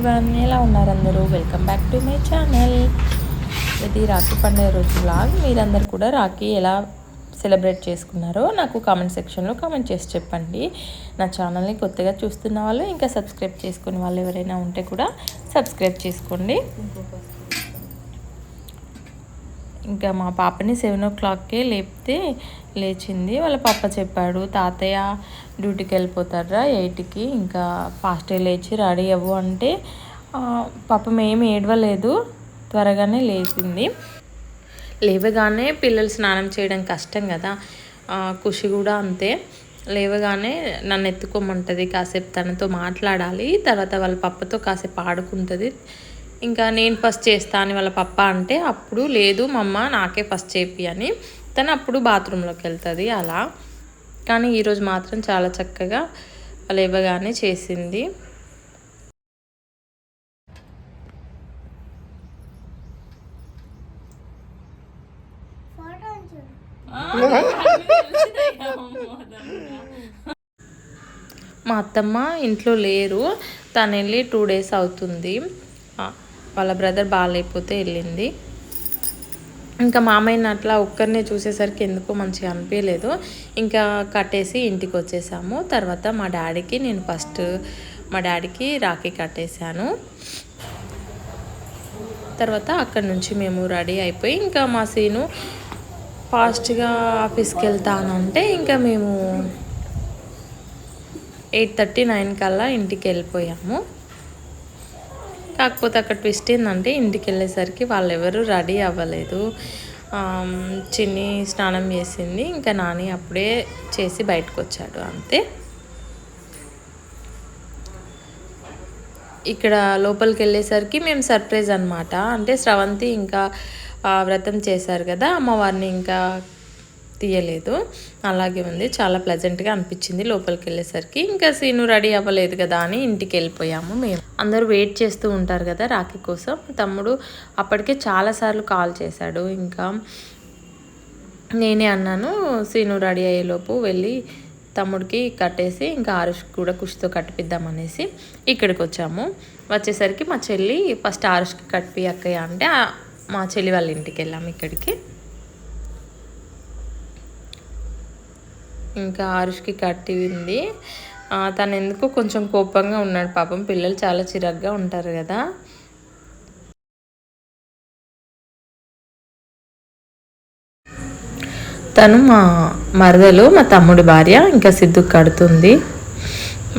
Everyone, ఎలా ఉన్నారు అందరూ? Welcome back to my channel. ఇది రాఖీ పండుగ రోజు వ్లాగ్. మీరందరూ కూడా రాఖీ ఎలా సెలబ్రేట్ చేసుకున్నారో నాకు కామెంట్ సెక్షన్లో కామెంట్ చేసి చెప్పండి. నా ఛానల్ని కొత్తగా చూస్తున్న వాళ్ళు, ఇంకా సబ్స్క్రైబ్ చేసుకునే వాళ్ళు ఎవరైనా ఉంటే కూడా సబ్స్క్రైబ్ చేసుకోండి. ఇంకా మా పాపని 7 o'clockకే లేపితే లేచింది. వాళ్ళ పాప చెప్పాడు, తాతయ్య డ్యూటీకి వెళ్ళిపోతారా 8కి, ఇంకా ఫాస్ట్గా లేచి రెడీ అవ్వు అంటే పాపం ఏమి ఏడవలేదు, త్వరగానే లేచింది. లేవగానే పిల్లలు స్నానం చేయడం కష్టం కదా, ఖుషి కూడా అంతే. లేవగానే నన్ను ఎత్తుకోమంటుంది, కాసేపు తనతో మాట్లాడాలి, తర్వాత వాళ్ళ పప్పతో కాసేపు ఆడుకుంటుంది. ఇంకా నేను ఫస్ట్ చేస్తా అని వాళ్ళ పప్ప అంటే అప్పుడు లేదు మమ్మ నాకే ఫస్ట్ చేపి అని తను అప్పుడు బాత్రూంలోకి వెళ్తుంది అలా. కానీ ఈరోజు మాత్రం చాలా చక్కగా లేవగానే చేసింది. మా అత్తమ్మ ఇంట్లో లేరు, తను వెళ్ళి 2 days అవుతుంది. వాళ్ళ బ్రదర్ బాగాలేకపోతే వెళ్ళింది. ఇంకా మామయ్యని అట్లా ఒక్కరినే చూసేసరికి ఎందుకో మంచిగా అనిపించలేదు. ఇంకా కట్టేసి ఇంటికి వచ్చేసాము. తర్వాత మా డాడీకి నేను ఫస్ట్ మా డాడీకి రాఖీ కట్టేశాను. తర్వాత అక్కడి నుంచి మేము రెడీ అయిపోయి ఇంకా మా సీను ఫాస్ట్గా ఆఫీస్కి వెళ్తానంటే ఇంకా మేము 8:30-9 కల్లా ఇంటికి వెళ్ళిపోయాము. కాకపోతే అక్కడ ట్విస్ట్ ఏంటంటే ఇంటికి వెళ్ళేసరికి వాళ్ళు ఎవరు రెడీ అవ్వలేదు. చిన్ని స్నానం చేసింది, ఇంకా నాని అప్పుడే చేసి బయటకు వచ్చాడు అంతే. ఇక్కడ లోపలికి వెళ్ళేసరికి మేము సర్ప్రైజ్ అనమాట. అంటే స్రవంతి ఇంకా వ్రతం చేశారు కదా, అమ్మవారిని ఇంకా తీయలేదు, అలాగే ఉంది. చాలా ప్లెజెంట్గా అనిపించింది లోపలికి వెళ్ళేసరికి. ఇంకా సీను రెడీ అవ్వలేదు కదా అని ఇంటికి వెళ్ళిపోయాము. మేము అందరూ వెయిట్ చేస్తూ ఉంటారు కదా రాఖీ కోసం. తమ్ముడు అప్పటికే చాలాసార్లు కాల్ చేశాడు. ఇంకా నేనే అన్నాను సీను రెడీ అయ్యేలోపు వెళ్ళి తమ్ముడికి కట్టేసి ఇంకా ఆరుష్ కూడా ఖుషితో కట్టిపిద్దామనేసి ఇక్కడికి వచ్చాము. వచ్చేసరికి మా చెల్లి ఫస్ట్ ఆరుష్కి కట్టిపి అక్కయ్య అంటే మా చెల్లి వాళ్ళ ఇంటికి వెళ్ళాము. ఇక్కడికి ఇంకా ఆరుష్కి కట్టింది. తను ఎందుకో కొంచెం కోపంగా ఉన్నాడు పాపం, పిల్లలు చాలా చిరాగ్గా ఉంటారు కదా. తను మా మరదలు, మా తమ్ముడి భార్య. ఇంకా సిద్ధు కడుతుంది,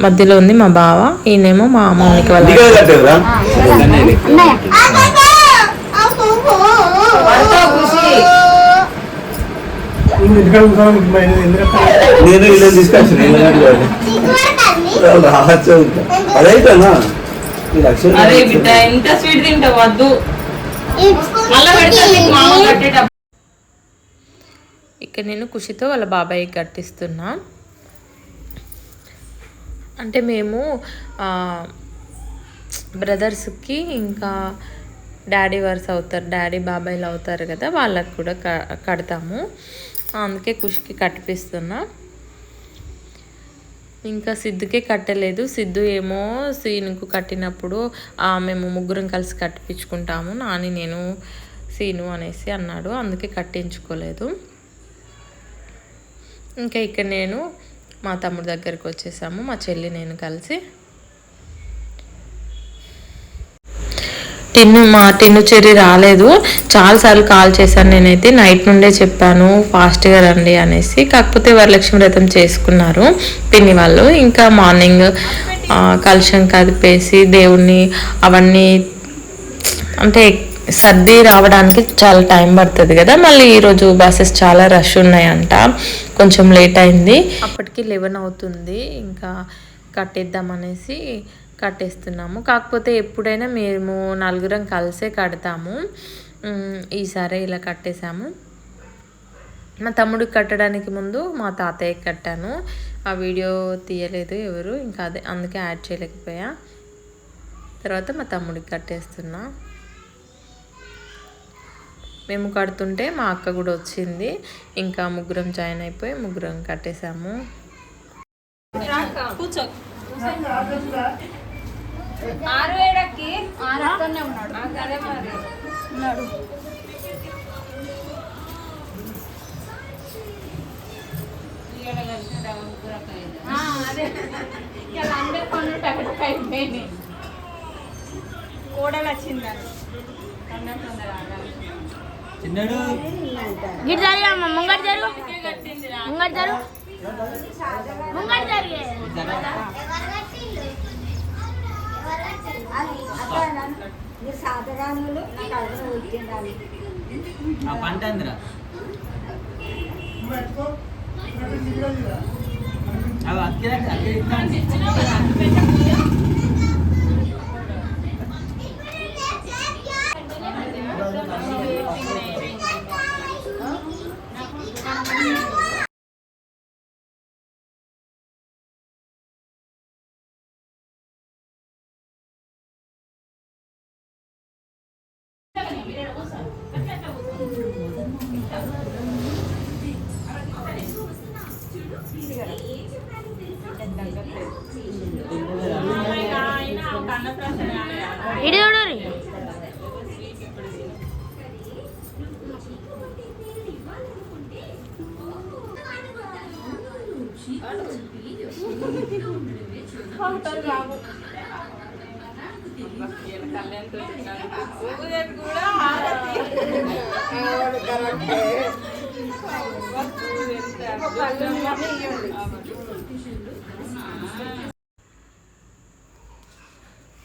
మధ్యలో ఉంది మా బావ, ఈయనేమో మా మౌనిక వాళ్ళ. నేను ఇలా తీసుకొచ్చిన అదైతేనా ఇక్కడ నేను ఖుషితో వాళ్ళ బాబాయ్ కట్టిస్తున్నా. అంటే మేము బ్రదర్స్కి ఇంకా డాడీ వర్స్ అవుతారు, డాడీ బాబాయ్లు అవుతారు కదా, వాళ్ళకి కూడా కడతాము. అందుకే ఖుషికి కట్టిపిస్తున్నా. ఇంకా సిద్ధుకే కట్టలేదు. సిద్ధు ఏమో సీనుకు కట్టినప్పుడు మేము ముగ్గురం కలిసి కట్టిపించుకుంటాము, నాని నేను సీను అనేసి అన్నాడు, అందుకే కట్టించుకోలేదు. ఇంకా ఇక్కడ నేను మా తమ్ముడి దగ్గరికి వచ్చేసాము, మా చెల్లి నేను కలిసి. టిన్ను చెర్రీ రాలేదు, చాలాసార్లు కాల్ చేశాను నేనైతే, నైట్ నుండే చెప్పాను ఫాస్ట్గా రండి అనేసి. కాకపోతే వరలక్ష్మి వ్రతం చేసుకున్నారు పిన్ని వాళ్ళు. ఇంకా మార్నింగ్ కలశం కదిపేసి దేవుణ్ణి అవన్నీ అంటే సర్ది రావడానికి చాలా టైం పడుతుంది కదా. మళ్ళీ ఈరోజు బస్సెస్ చాలా రష్ ఉన్నాయంట, కొంచెం లేట్ అయింది. అప్పటికి 11 అవుతుంది. ఇంకా కట్టేద్దామనేసి కట్టేస్తున్నాము. కాకపోతే ఎప్పుడైనా మేము నలుగురం కలిసే కడతాము, ఈసారి ఇలా కట్టేసాము. మా తమ్ముడికి కట్టడానికి ముందు మా తాతయ్యకి కట్టాను, ఆ వీడియో తీయలేదు ఎవరు, ఇంకా అదే అందుకే యాడ్ చేయలేకపోయా. తర్వాత మా తమ్ముడికి కట్టేస్తున్నా. మేము కడుతుంటే మా అక్క కూడా వచ్చింది, ఇంకా ముగ్గురం జాయిన్ అయిపోయి ముగ్గురం కట్టేసాము. 6-7కి 6 అక్కడనే ఉన్నాడు. అదే మరి ఉన్నాడు. అదే ఇలా అందరి పనులు టక్ అయిపోయినాయి. కోడలు వచ్చిందని చిన్నడు గిట్ జరిగమ్మ ముంగట్ జరుగు ముంగట్ జరుగు ముంగట్ జరిగే ఆ పంట అందరా అవి అక్కడ ఇడి చూడరి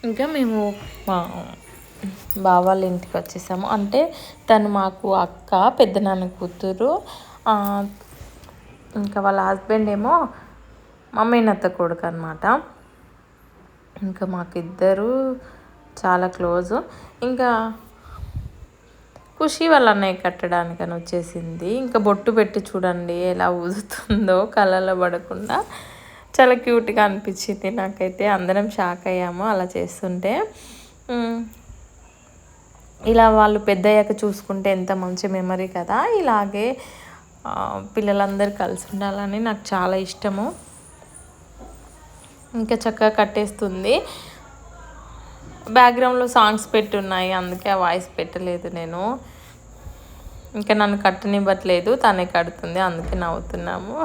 ఇంకా మేము మా బావ వాళ్ళ ఇంటికి వచ్చేసాము. అంటే తను మాకు అక్క, పెద్దనాన్న కూతురు, ఇంకా వాళ్ళ హస్బెండ్ ఏమో మా మేనత్త కొడుకు అనమాట. ఇంకా మాకిద్దరు చాలా క్లోజు. ఇంకా ఖుషి వాళ్ళ అన్నయ్య కట్టడానికని వచ్చేసింది. ఇంకా బొట్టు పెట్టి చూడండి ఎలా ఊదుతుందో కళ్ళలో పడకుండా. చాలా క్యూట్గా అనిపించింది నాకైతే. అందరం షాక్ అయ్యాము అలా చేస్తుంటే. ఇలా వాళ్ళు పెద్ద అయ్యాక చూసుకుంటే ఎంత మంచి మెమరీ కదా. ఇలాగే పిల్లలందరూ కలిసి ఉండాలని నాకు చాలా ఇష్టము. ఇంకా చక్కగా కట్టేస్తుంది. బ్యాక్గ్రౌండ్లో సాంగ్స్ పెట్టున్నాయి, అందుకే ఆ వాయిస్ పెట్టలేదు నేను. ఇంకా నన్ను కట్టనివ్వట్లేదు, తనే కడుతుంది, అందుకే నవ్వుతున్నాము.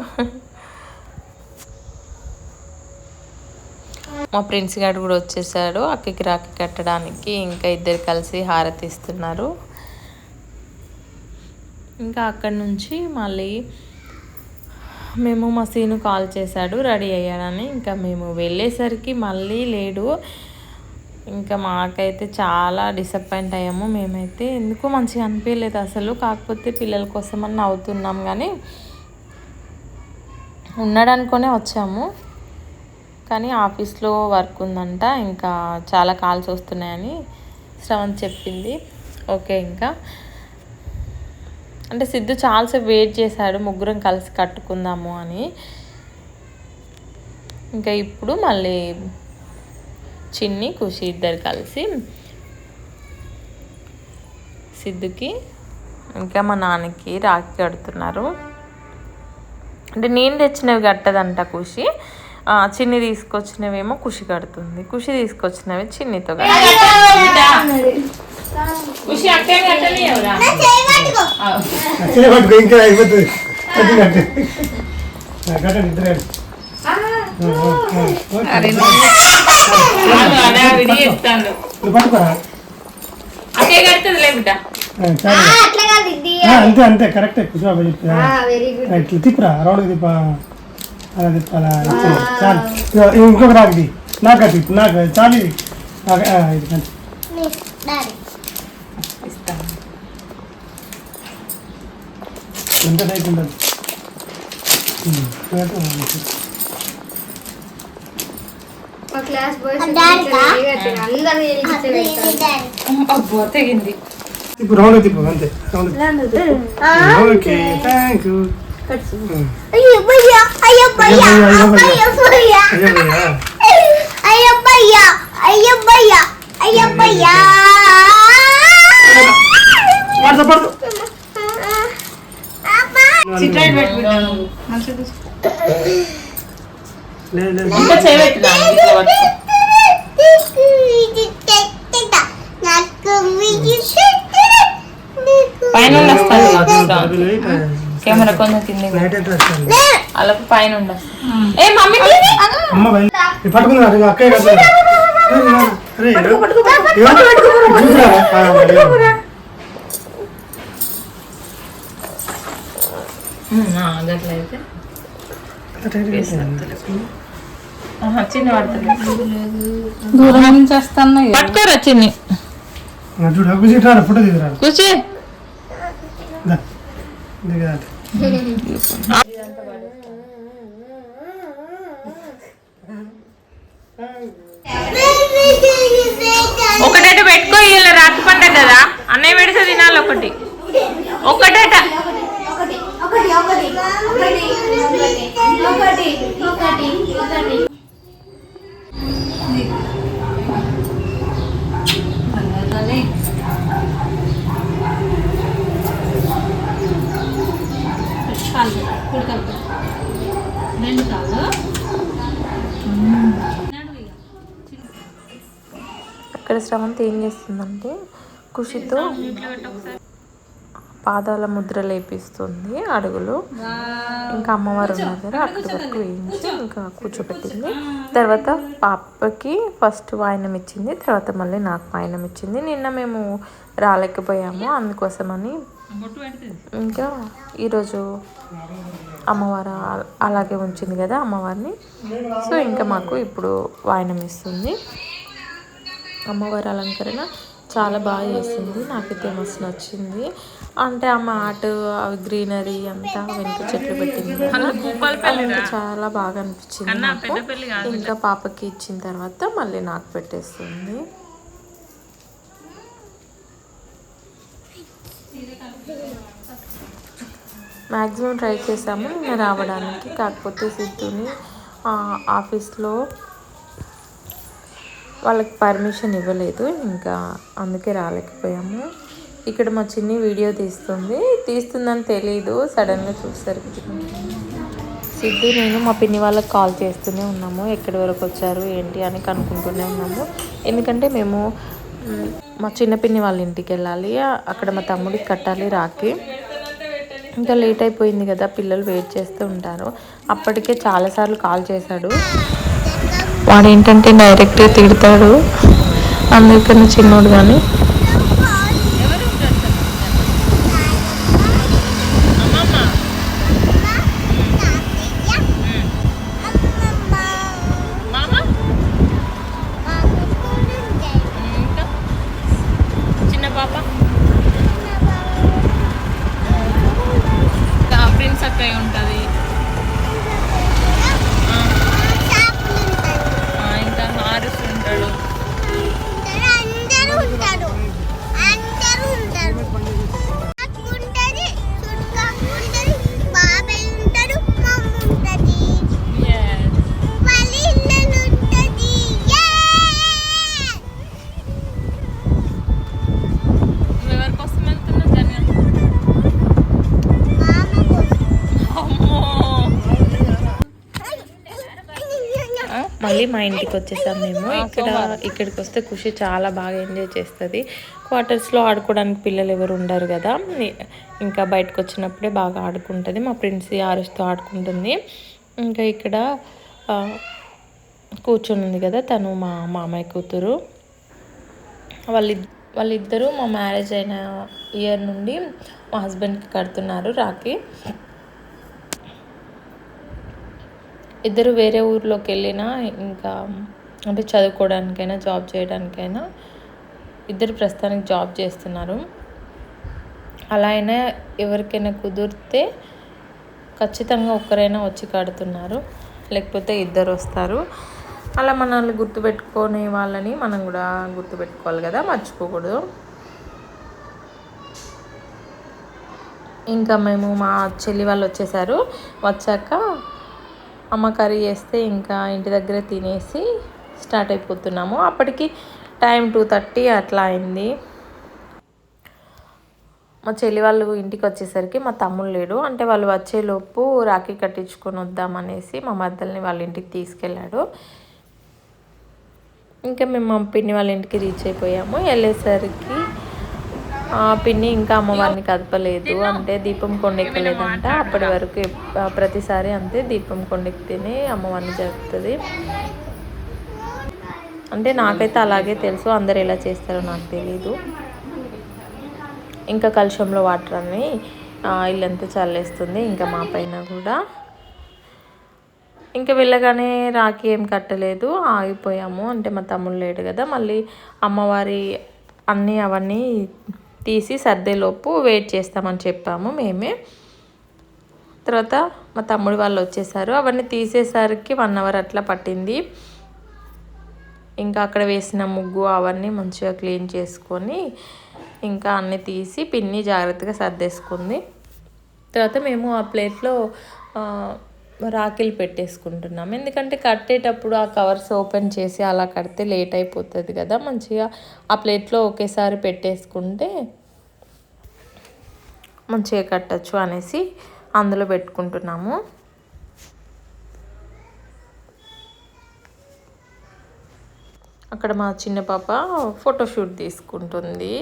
మా ప్రిన్స్ గారు కూడా వచ్చేసాడు అక్కకి రాఖీ కట్టడానికి. ఇంకా ఇద్దరు కలిసి హారతి ఇస్తున్నారు. ఇంకా అక్కడి నుంచి మళ్ళీ మేము మా సీను కాల్ చేశాడు రెడీ అయ్యాడని. ఇంకా మేము వెళ్ళేసరికి మళ్ళీ లేడు. ఇంకా మాకైతే చాలా డిసప్పాయింట్ అయ్యాము మేమైతే. ఎందుకో మంచిగా అనిపించలేదు అసలు. కాకపోతే పిల్లల కోసం అని నవ్వుతున్నాం, కానీ ఉన్నాడనుకునే వచ్చాము. కానీ ఆఫీస్లో వర్క్ ఉందంట, ఇంకా చాలా కాల్స్ వస్తున్నాయని శ్రవంత్ చెప్పింది. ఓకే, ఇంకా అంటే సిద్ధు చాలాసేపు వెయిట్ చేశాడు ముగ్గురం కలిసి కట్టుకుందాము అని. ఇంకా ఇప్పుడు మళ్ళీ చిన్ని ఖుషి ఇద్దరు కలిసి సిద్ధుకి ఇంకా మా నాన్నకి రాఖీ కడుతున్నారు. అంటే నేను తెచ్చినవి కట్టదంట ఖుషి, చిన్ని తీసుకొచ్చినవేమో ఖుషి కడుతుంది, ఖుషి తీసుకొచ్చినవి చిన్నితో అంతే అంతే కరెక్ట్. ఇట్లా తిప్పురా రౌండ్ తిప్ప, అలా తిప్పాలా. చాలు, ఇంకొక నాకు నాకు తిప్పు, నాకు చాలు. ఇది ఎంత టైప్ ఉండదు. ఇప్పుడు రౌండ్ తిప్పు అంతే. Okay, thank you. అయ్యో భయ్యా, అయ్యో భయ్యా, అయ్యో భయ్యా, అయ్యో భయ్యా, అయ్యో భయ్యా, అయ్యో భయ్యా. పైన వస్తాను కెమెరా కొంచెం కింద అలా పైన ఉండొస్తాను. ఏ మమ్మీ అమ్మ బయలు పట్టుకున్నారు అక్కయ్య కదా. అరే గట్లయితే చిన్న పడుతుంది దూరం నుంచి వస్తాను పట్టుకోరా చిన్ని చూడు కూర్చుంటారా ఫోటో దిగురా కూర్చో. ఒకటేట పెట్టుకో ఇలా రాత్రి పండగ కదా అన్నయ్య పెడితే తినాలి ఒకటి ఒకటేట అక్కడ శ్రవంతి ఏం చేస్తుందంటే ఖుషితో పాదాల ముద్ర లేపిస్తుంది అడుగులు. ఇంకా అమ్మవారు ఉన్నారు కదా అక్కడి వరకు వేయించి ఇంకా కూర్చోబెట్టింది. తర్వాత పాపకి ఫస్ట్ వాయినం ఇచ్చింది, తర్వాత మళ్ళీ నాకు వాయినం ఇచ్చింది. నిన్న మేము రాలేకపోయాము అందుకోసమని ఇంకా ఈరోజు అమ్మవారు అలాగే ఉంచింది కదా అమ్మవారిని. సో ఇంకా మాకు ఇప్పుడు వాయినం ఇస్తుంది. అమ్మవారి అలంకరణ చాలా బాగా చేసింది, నాకైతే మస్తు నచ్చింది. అంటే ఆమె ఆర్ట్ అవి గ్రీనరీ అంతా వెనుక చెట్లు పెట్టింది కదా చాలా బాగా అనిపించింది నాకు. ఇంకా పాపకి ఇచ్చిన తర్వాత మళ్ళీ నాకు పెట్టేస్తుంది. మ్యాక్సిమం ట్రై చేసాము నిన్న రావడానికి, కాకపోతే సిద్ధుని ఆఫీస్లో వాళ్ళకి పర్మిషన్ ఇవ్వలేదు, ఇంకా అందుకే రాలేకపోయాము. ఇక్కడ మా చిన్ని వీడియో తీస్తుందని తెలీదు, సడన్గా చూసేసరికి సిద్ధు నేను మా పిన్ని వాళ్ళకి కాల్ చేస్తూనే ఉన్నాము, ఎక్కడి వరకు వచ్చారు ఏంటి అని కనుక్కుంటూనే ఉన్నాము. ఎందుకంటే మేము మా చిన్న పిన్ని వాళ్ళ ఇంటికి వెళ్ళాలి, అక్కడ మా తమ్ముడికి కట్టాలి రాఖీ. ఇంకా లేట్ అయిపోయింది కదా, పిల్లలు వెయిట్ చేస్తూ ఉంటారు. అప్పటికే చాలాసార్లు కాల్ చేశాడు, వాడు ఏంటంటే డైరెక్ట్గా తిడతాడు, అందుకని చిన్నోడు కానీ చిన్న పాప ప్రిన్స్ అక్కయ్య ఉంటుంది, ఇంకా హారిస్ ఉంటాడు. మళ్ళీ మా ఇంటికి వచ్చేసాం మేము. ఇక్కడికి వస్తే ఖుషి చాలా బాగా ఎంజాయ్ చేస్తుంది. క్వార్టర్స్లో ఆడుకోవడానికి పిల్లలు ఎవరు ఉండరు కదా, ఇంకా బయటకు వచ్చినప్పుడే బాగా ఆడుకుంటుంది. మా ప్రిన్సీ ఆరుస్తో ఆడుకుంటుంది. ఇంకా ఇక్కడ కూర్చొని ఉంది కదా తను మా మామయ్య కూతురు. వాళ్ళిద్దరూ మా మ్యారేజ్ అయిన ఇయర్ నుండి మా హస్బెండ్కి కడుతున్నారు రాఖీ. ఇద్దరు వేరే ఊర్లోకి వెళ్ళినా, ఇంకా అంటే చదువుకోవడానికైనా జాబ్ చేయడానికైనా ఇద్దరు ప్రస్తుతానికి జాబ్ చేస్తున్నారు. అలా అయినా ఎవరికైనా కుదిరితే ఖచ్చితంగా ఒక్కరైనా వచ్చి కడుతున్నారు, లేకపోతే ఇద్దరు వస్తారు. అలా మనల్ని గుర్తుపెట్టుకునే వాళ్ళని మనం కూడా గుర్తుపెట్టుకోవాలి కదా, మర్చిపోకూడదు. ఇంకా మేము మా చెల్లి వాళ్ళు వచ్చేసారు. వచ్చాక అమ్మ కర్రీ చేస్తే ఇంకా ఇంటి దగ్గర తినేసి స్టార్ట్ అయిపోతున్నాము. అప్పటికి టైం 2:30 అట్లా అయింది. మా చెల్లి వాళ్ళు ఇంటికి వచ్చేసరికి మా తమ్ముడు లేడు, అంటే వాళ్ళు వచ్చేలోపు రాఖీ కట్టించుకొని వద్దామనేసి మా మద్దల్ని వాళ్ళ ఇంటికి తీసుకెళ్ళాడు. ఇంకా మేము మా పిన్ని వాళ్ళ ఇంటికి రీచ్ అయిపోయాము. వెళ్ళేసరికి పిన్ని ఇంకా అమ్మవారిని కదపలేదు, అంటే దీపం కొండెక్కలేదంట. అప్పటి వరకు ప్రతిసారి అంతే, దీపం కొండెక్కితేనే అమ్మవారిని జరుపుతుంది. అంటే నాకైతే అలాగే తెలుసు, అందరు ఎలా చేస్తారో నాకు తెలీదు. ఇంకా కలశంలో వాటర్ అన్ని ఇల్లంతా చల్లేస్తుంది, ఇంకా మా పైన కూడా. ఇంకా వెళ్ళగానే రాఖీ ఏం కట్టలేదు, ఆగిపోయాము. అంటే మా తమ్ముడు లేడు కదా, మళ్ళీ అమ్మవారి అవన్నీ తీసి సర్దేలోపు వెయిట్ చేస్తామని చెప్పాము మేమే. తర్వాత మా తమ్ముడు వాళ్ళు వచ్చేసారు, అవన్నీ తీసేసరికి 1 అవర్ అట్లా పట్టింది. ఇంకా అక్కడ వేసిన ముగ్గు అవన్నీ మంచిగా క్లీన్ చేసుకొని ఇంకా అన్నీ తీసి పిన్ని జాగ్రత్తగా సర్దేసుకుంది. తర్వాత మేము ఆ ప్లేట్లో రాఖీలు పెట్టేసుకుంటున్నాం, ఎందుకంటే కట్టేటప్పుడు ఆ కవర్స్ ఓపెన్ చేసి అలా కడితే లేట్ అయిపోతుంది కదా. మంచిగా ఆ ప్లేట్లో ఒకేసారి పెట్టేసుకుంటే మంచిగా కట్టచ్చు అనేసి అందులో పెట్టుకుంటున్నాము. అక్కడ మా చిన్న పాప ఫోటోషూట్ తీసుకుంటుంది,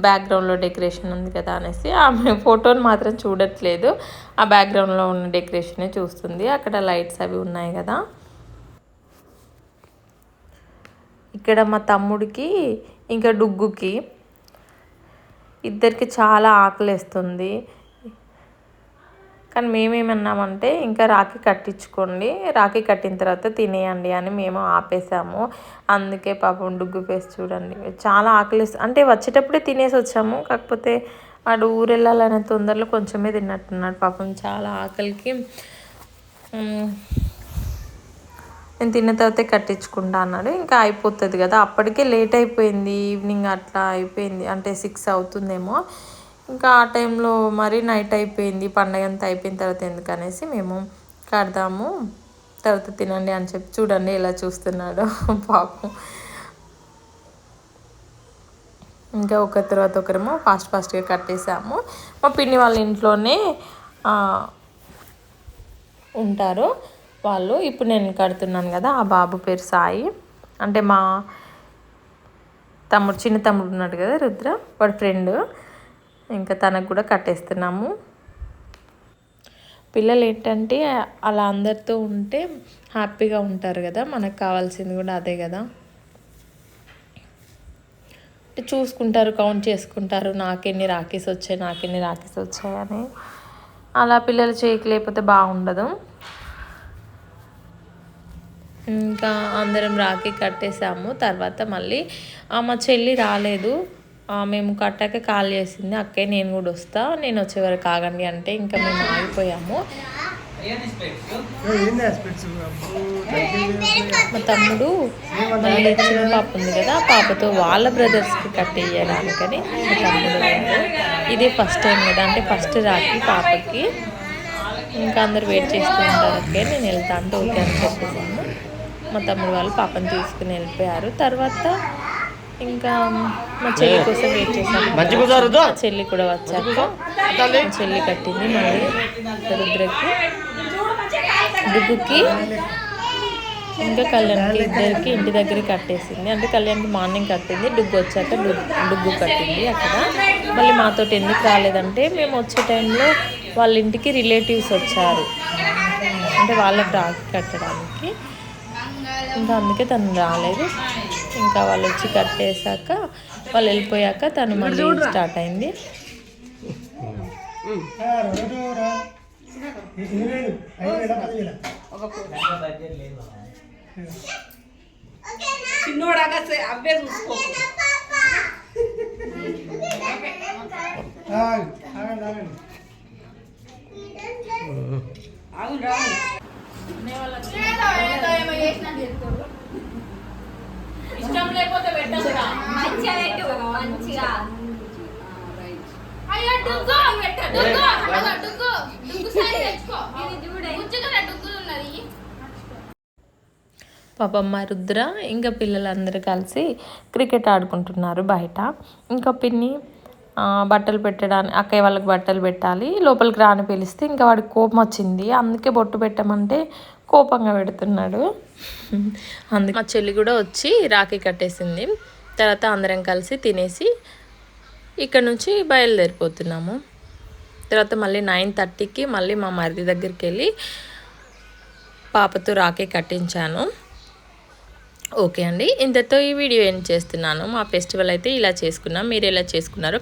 బ్యాక్గ్రౌండ్లో డెకరేషన్ ఉంది కదా అనేసి. ఆమె ఫోటోని మాత్రం చూడట్లేదు, ఆ బ్యాక్గ్రౌండ్లో ఉన్న డెకరేషనే చూస్తుంది. అక్కడ లైట్స్ అవి ఉన్నాయి కదా. ఇక్కడ మా తమ్ముడికి ఇంకా డుగ్గుకి ఇద్దరికి చాలా ఆకలేస్తుంది. కానీ మేమేమన్నామంటే ఇంకా రాఖీ కట్టించుకోండి, రాఖీ కట్టిన తర్వాత తినేయండి అని మేము ఆపేసాము. అందుకే పాపం డుగ్గు ఫేస్ చూడండి, చాలా ఆకలిస్తుంది. అంటే వచ్చేటప్పుడే తినేసి వచ్చాము, కాకపోతే వాడు ఊరెళ్ళాలనే తొందరలో కొంచెమే తిన్నట్టున్నాడు పాపం. చాలా ఆకలికి నేను తిన్న తర్వాతే కట్టించుకుంటా అన్నాడు. ఇంకా అయిపోతుంది కదా, అప్పటికే లేట్ అయిపోయింది, ఈవినింగ్ అట్లా అయిపోయింది, అంటే 6 అవుతుందేమో. ఇంకా ఆ టైంలో మరి నైట్ అయిపోయింది, పండగ అంతా అయిపోయిన తర్వాత ఎందుకనేసి మేము కడదాము తర్వాత తినండి అని చెప్పి చూడండి ఎలా చూస్తున్నాడు పాపం. ఇంకా ఒకరి తర్వాత ఒకరేమో ఫాస్ట్గా కట్టేసాము. మా పిన్ని వాళ్ళ ఇంట్లోనే ఉంటారు వాళ్ళు. ఇప్పుడు నేను కడుతున్నాను కదా, ఆ బాబు పేరు సాయి, అంటే మా చిన్న తమ్ముడు ఉన్నాడు కదా రుద్ర, వాడి ఫ్రెండ్. ఇంకా తనకు కూడా కట్టేస్తున్నాము. పిల్లలు ఏంటంటే అలా అందరితో ఉంటే హ్యాపీగా ఉంటారు కదా, మనకు కావాల్సింది కూడా అదే కదా. చూసుకుంటారు, కౌంట్ చేసుకుంటారు, నాకెన్ని రాఖీస్ వచ్చాయి అని. అలా పిల్లలు చేయలేకపోతే బాగుండదు. ఇంకా అందరం రాఖీ కట్టేసాము. తర్వాత మళ్ళీ మా చెల్లి రాలేదు, మేము కట్టాక కాల్ చేసింది, అక్కయ్య నేను కూడా వస్తా, నేను వచ్చే వరకు ఆగండి అంటే ఇంకా మేము ఆగిపోయాము. మా తమ్ముడు మళ్ళీ చిన్న పాప ఉంది కదా, ఆ పాపతో వాళ్ళ బ్రదర్స్కి కట్టేయడానికని మా తమ్ముడు ఇదే ఫస్ట్ టైం కదా, అంటే ఫస్ట్ రాఖీ పాపకి. ఇంకా అందరు వెయిట్ చేస్తూ ఉంటారు, అక్కయ్య నేను వెళ్తా అంటే ఓకే అని చెప్పేసాను. మా తమ్ముడు వాళ్ళు పాపని తీసుకుని వెళ్ళిపోయారు. తర్వాత ఇంకా మా చెల్లి కోసం వెయిట్ చేశాను. మా చెల్లి కూడా వచ్చాక మా చెల్లి కట్టింది మళ్ళీ రుద్రకి, డుగ్గుకి, ఇంకా కళ్యాణ్కి, ఇద్దరికి ఇంటి దగ్గర కట్టేసింది. అంటే కళ్యాణ్కి మార్నింగ్ కట్టింది, డుగ్గు వచ్చాక డుగ్గు కట్టింది అక్కడ. మళ్ళీ మాతోటి ఎందుకు రాలేదంటే మేము వచ్చే టైంలో వాళ్ళ ఇంటికి రిలేటివ్స్ వచ్చారు, అంటే వాళ్ళకి రాఖీ కట్టడానికి. ఇంకా అందుకే తను రాలేదు. ఇంకా వాళ్ళు వచ్చి కట్టేశాక వాళ్ళు వెళ్ళిపోయాక తను మళ్ళీ స్టార్ట్ అయింది. అవే చూసుకో. ఇష్టం లేకపోతే పెట్టరా, మంచిగా మంచిగా. అయ్యో డుగ్గు పెట్టు, డుగ్గు సైడ్ తెచ్చుకో, ఇది చూడే ఉజ్జుగా డుగ్గులు ఉన్నది. పాపం మా రుద్ర ఇంకా పిల్లలందరూ కలిసి క్రికెట్ ఆడుకుంటున్నారు బయట. ఇంకా పిన్ని బట్టలు పెట్టడానికి, అక్కయ్య వాళ్ళకి బట్టలు పెట్టాలి, లోపలికి రాని పిలిస్తే ఇంకా వాడికి కోపం వచ్చింది, అందుకే బొట్టు పెట్టమంటే కోపంగా పెడుతున్నాడు. అందుకే మా చెల్లి కూడా వచ్చి రాఖీ కట్టేసింది. తర్వాత అందరం కలిసి తినేసి ఇక్కడ నుంచి బయలుదేరిపోతున్నాము. తర్వాత మళ్ళీ 9:30కి మళ్ళీ మా మరిది దగ్గరికి వెళ్ళి పాపతో రాఖీ కట్టించాను. ఓకే అండి, ఇంతతో ఈ వీడియో ఎండ్ చేస్తున్నాను. మా ఫెస్టివల్ అయితే ఇలా చేసుకున్నాం. మీరు ఎలా చేసుకున్నారో